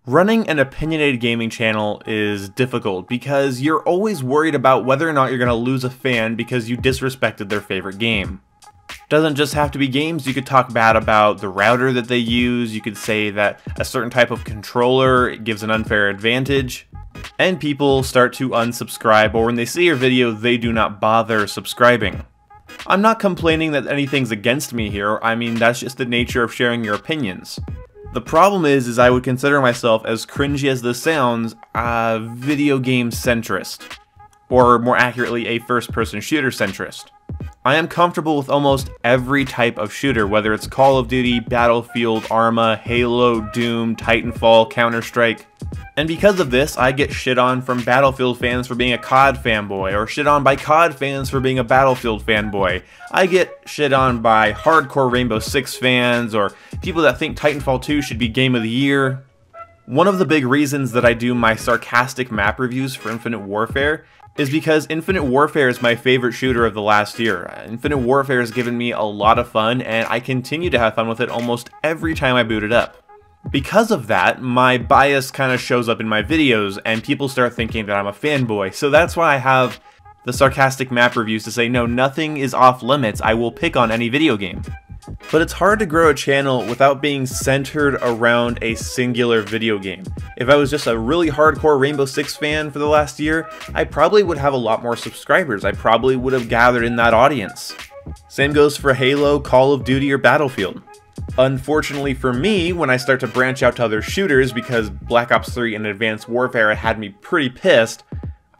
Running an opinionated gaming channel is difficult because you're always worried about whether or not you're going to lose a fan because you disrespected their favorite game. Doesn't just have to be games. You could talk bad about the router that they use, you could say that a certain type of controller gives an unfair advantage, and people start to unsubscribe, or when they see your video they do not bother subscribing. I'm not complaining that anything's against me here, I mean that's just the nature of sharing your opinions. The problem is I would consider myself, as cringy as this sounds, a video game centrist. Or more accurately, a first-person shooter centrist. I am comfortable with almost every type of shooter, whether it's Call of Duty, Battlefield, Arma, Halo, Doom, Titanfall, Counter-Strike. And because of this, I get shit on from Battlefield fans for being a COD fanboy, or shit on by COD fans for being a Battlefield fanboy. I get shit on by hardcore Rainbow Six fans, or people that think Titanfall 2 should be Game of the Year. One of the big reasons that I do my sarcastic map reviews for Infinite Warfare is because Infinite Warfare is my favorite shooter of the last year. Infinite Warfare has given me a lot of fun, and I continue to have fun with it almost every time I boot it up. Because of that, my bias kind of shows up in my videos, and people start thinking that I'm a fanboy, so that's why I have the sarcastic map reviews to say, no, nothing is off limits, I will pick on any video game. But it's hard to grow a channel without being centered around a singular video game. If I was just a really hardcore Rainbow Six fan for the last year, I probably would have a lot more subscribers. I probably would have gathered in that audience. Same goes for Halo, Call of Duty, or Battlefield. Unfortunately for me, when I start to branch out to other shooters, because Black Ops 3 and Advanced Warfare had me pretty pissed,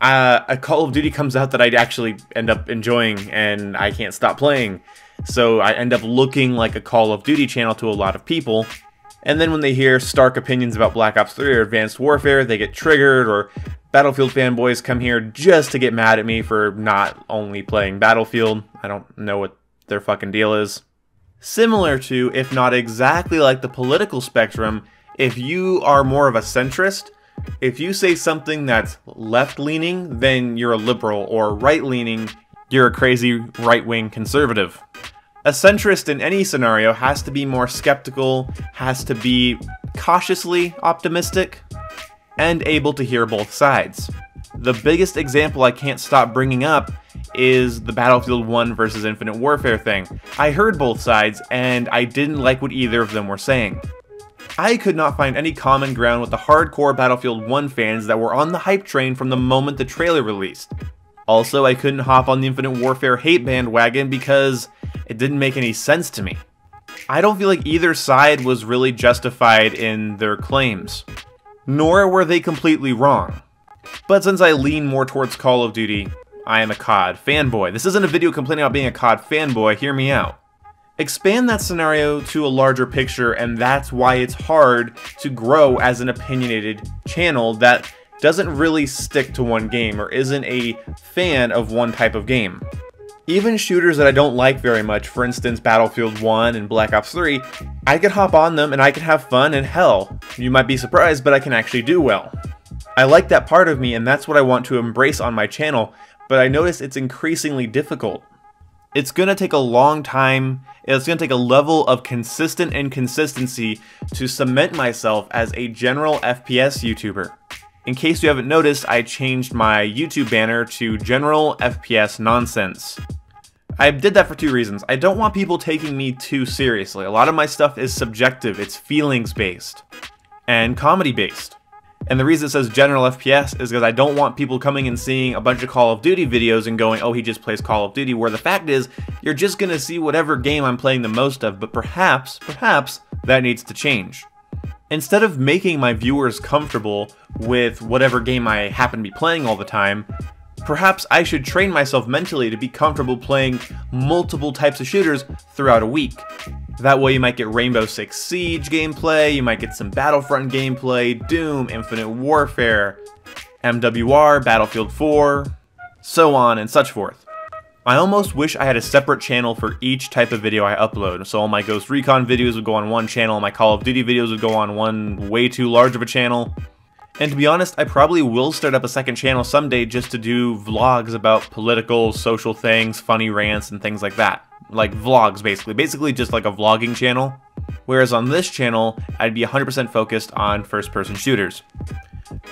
a Call of Duty comes out that I'd actually end up enjoying and I can't stop playing. So I end up looking like a Call of Duty channel to a lot of people. And then when they hear stark opinions about Black Ops 3 or Advanced Warfare, they get triggered, or Battlefield fanboys come here just to get mad at me for not only playing Battlefield. I don't know what their fucking deal is. Similar to, if not exactly like the political spectrum, if you are more of a centrist, if you say something that's left-leaning, then you're a liberal, or right-leaning, you're a crazy right-wing conservative. A centrist in any scenario has to be more skeptical, has to be cautiously optimistic, and able to hear both sides. The biggest example I can't stop bringing up is the Battlefield 1 versus Infinite Warfare thing. I heard both sides, and I didn't like what either of them were saying. I could not find any common ground with the hardcore Battlefield 1 fans that were on the hype train from the moment the trailer released. Also, I couldn't hop on the Infinite Warfare hate bandwagon because it didn't make any sense to me. I don't feel like either side was really justified in their claims, nor were they completely wrong. But since I lean more towards Call of Duty, I am a COD fanboy. This isn't a video complaining about being a COD fanboy, hear me out. Expand that scenario to a larger picture, and that's why it's hard to grow as an opinionated channel that doesn't really stick to one game or isn't a fan of one type of game. Even shooters that I don't like very much, for instance Battlefield 1 and Black Ops 3, I can hop on them and I can have fun, and hell, you might be surprised, but I can actually do well. I like that part of me, and that's what I want to embrace on my channel, but I notice it's increasingly difficult. It's going to take a long time, it's going to take a level of consistent inconsistency to cement myself as a general FPS YouTuber. In case you haven't noticed, I changed my YouTube banner to General FPS Nonsense. I did that for two reasons. I don't want people taking me too seriously. A lot of my stuff is subjective, it's feelings-based, and comedy-based. And the reason it says General FPS is because I don't want people coming and seeing a bunch of Call of Duty videos and going, oh, he just plays Call of Duty, where the fact is, you're just going to see whatever game I'm playing the most of, but perhaps that needs to change. Instead of making my viewers comfortable with whatever game I happen to be playing all the time, perhaps I should train myself mentally to be comfortable playing multiple types of shooters throughout a week. That way you might get Rainbow Six Siege gameplay, you might get some Battlefront gameplay, Doom, Infinite Warfare, MWR, Battlefield 4, so on and such forth. I almost wish I had a separate channel for each type of video I upload, so all my Ghost Recon videos would go on one channel, my Call of Duty videos would go on one way too large of a channel. And to be honest, I probably will start up a second channel someday just to do vlogs about political, social things, funny rants, and things like that. Like vlogs, basically. Basically just like a vlogging channel. Whereas on this channel, I'd be 100% focused on first-person shooters.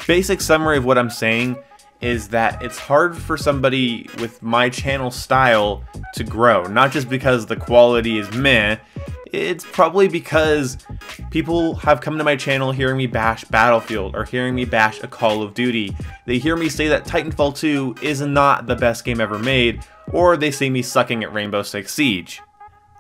Basic summary of what I'm saying is that it's hard for somebody with my channel style to grow. Not just because the quality is meh, it's probably because people have come to my channel hearing me bash Battlefield or hearing me bash a Call of Duty. They hear me say that Titanfall 2 is not the best game ever made, or they see me sucking at Rainbow Six Siege.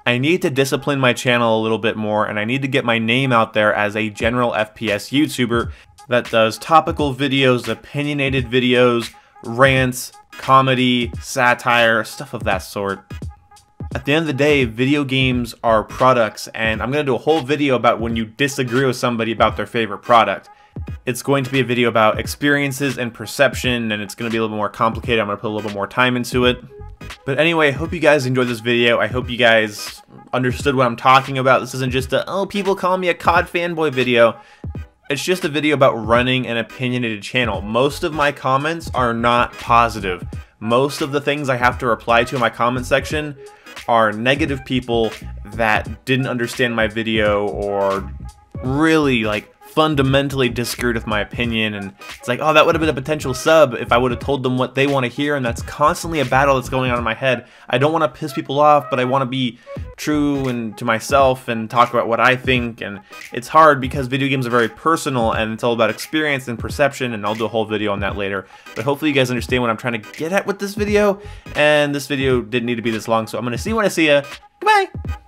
I need to discipline my channel a little bit more, and I need to get my name out there as a general FPS YouTuber that does topical videos, opinionated videos, rants, comedy, satire, stuff of that sort. At the end of the day, video games are products, and I'm going to do a whole video about when you disagree with somebody about their favorite product. It's going to be a video about experiences and perception, and it's going to be a little more complicated. I'm going to put a little bit more time into it. But anyway, I hope you guys enjoyed this video. I hope you guys understood what I'm talking about. This isn't just a, oh, people call me a COD fanboy video. It's just a video about running an opinionated channel. Most of my comments are not positive. Most of the things I have to reply to in my comment section are negative people that didn't understand my video or really fundamentally disagreed with my opinion, and it's like, oh, that would have been a potential sub if I would have told them what they want to hear, and that's constantly a battle that's going on in my head. I don't want to piss people off, but I want to be true and to myself and talk about what I think, and it's hard because video games are very personal and it's all about experience and perception, and I'll do a whole video on that later. But hopefully you guys understand what I'm trying to get at with this video, and this video didn't need to be this long, so I'm going to see you when I see ya. Goodbye!